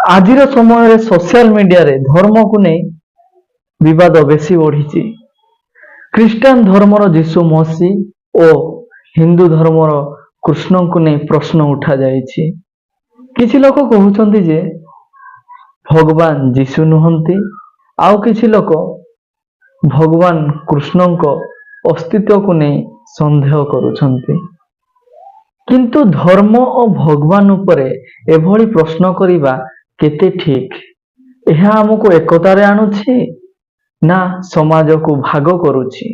ଆଜିର ସମୟରେ ସୋସିଆଲ ମିଡିଆରେ ଧର୍ମକୁ ନେଇ ବିବାଦ ବେଶୀ ବଢିଛି। ଖ୍ରୀଷ୍ଟାନ ଧର୍ମର ଯୀଶୁ ମସି ଓ ହିନ୍ଦୁ ଧର୍ମର କୃଷ୍ଣଙ୍କୁ ନେଇ ପ୍ରଶ୍ନ ଉଠାଯାଇଛି। କିଛି ଲୋକ କହୁଛନ୍ତି ଯେ ଭଗବାନ ଯୀଶୁ ନୁହନ୍ତି, ଆଉ କିଛି ଲୋକ ଭଗବାନ କୃଷ୍ଣଙ୍କ ଅସ୍ତିତ୍ୱକୁ ନେଇ ସନ୍ଦେହ କରୁଛନ୍ତି। କିନ୍ତୁ ଧର୍ମ ଓ ଭଗବାନ ଉପରେ ଏଭଳି ପ୍ରଶ୍ନ କରିବା କେତେ ଠିକ୍? ଏହା ଆମକୁ ଏକତାରେ ଆଣୁଛି ନା ସମାଜକୁ ଭାଗ କରୁଛି?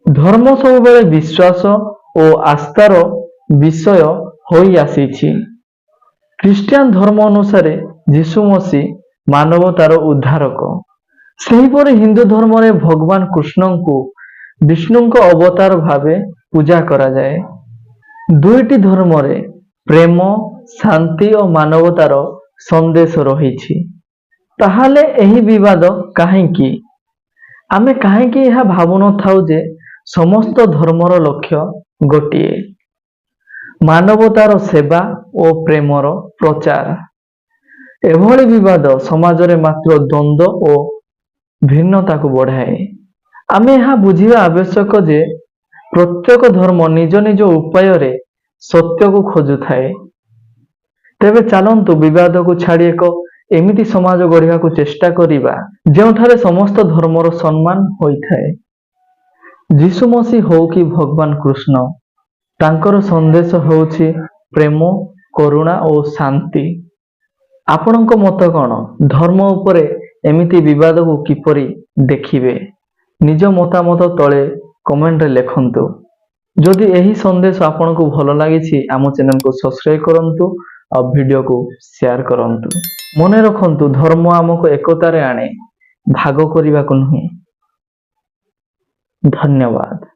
ଧର୍ମ ସବୁବେଳେ ବିଶ୍ୱାସ ଓ ଆସ୍ଥାର ବିଷୟ ହୋଇ ଆସିଛି। ଖ୍ରୀଷ୍ଟିଆନ ଧର୍ମ ଅନୁସାରେ ଯୀଶୁ ମସି ମାନବତାର ଉଦ୍ଧାରକ। ସେହିପରି ହିନ୍ଦୁ ଧର୍ମରେ ଭଗବାନ କୃଷ୍ଣଙ୍କୁ ବିଷ୍ଣୁଙ୍କ ଅବତାର ଭାବେ ପୂଜା କରାଯାଏ। ଦୁଇଟି ଧର୍ମରେ ପ୍ରେମ, ଶାନ୍ତି ଓ ମାନବତାର ସନ୍ଦେଶ ରହିଛି। ତାହେଲେ ଏହି ବିବାଦ କାହିଁକି? ଆମେ କାହିଁକି ଏହା ଭାବୁନଥାଉ ଯେ ସମସ୍ତ ଧର୍ମର ଲକ୍ଷ୍ୟ ଗୋଟିଏ, ମାନବତାର ସେବା ଓ ପ୍ରେମର ପ୍ରଚାର? ଏଭଳି ବିବାଦ ସମାଜରେ ମାତ୍ର ଦ୍ୱନ୍ଦ୍ୱ ଓ ଭିନ୍ନତାକୁ ବଢ଼ାଏ। ଆମେ ଏହା ବୁଝିବା ଆବଶ୍ୟକ ଯେ ପ୍ରତ୍ୟେକ ଧର୍ମ ନିଜ ନିଜ ଉପାୟରେ ସତ୍ୟକୁ ଖୋଜୁଥାଏ। ତେବେ ଚାଲନ୍ତୁ ବିବାଦକୁ ଛାଡ଼ି ଏକ ଏମିତି ସମାଜ ଗଢ଼ିବାକୁ ଚେଷ୍ଟା କରିବା ଯେଉଁଠାରେ ସମସ୍ତ ଧର୍ମର ସମ୍ମାନ ହୋଇଥାଏ। ଯୀଶୁ ମସି ହେଉ କି ଭଗବାନ କୃଷ୍ଣ, ତାଙ୍କର ସନ୍ଦେଶ ହେଉଛି ପ୍ରେମ, କରୁଣା ଓ ଶାନ୍ତି। ଆପଣଙ୍କ ମତ କ'ଣ? ଧର୍ମ ଉପରେ ଏମିତି ବିବାଦକୁ କିପରି ଦେଖିବେ? ନିଜ ମତାମତ ତଳେ କମେଣ୍ଟରେ ଲେଖନ୍ତୁ। ଯଦି ଏହି ସନ୍ଦେଶ ଆପଣଙ୍କୁ ଭଲ ଲାଗିଛି, ଆମ ଚ୍ୟାନେଲକୁ ସବସ୍କ୍ରାଇବ କରନ୍ତୁ ଆଉ ଭିଡ଼ିଓକୁ ସେୟାର କରନ୍ତୁ। ମନେ ରଖନ୍ତୁ, ଧର୍ମ ଆମକୁ ଏକତାରେ ଆଣେ, ଭାଗ କରିବାକୁ ନୁହେଁ। ଧନ୍ୟବାଦ।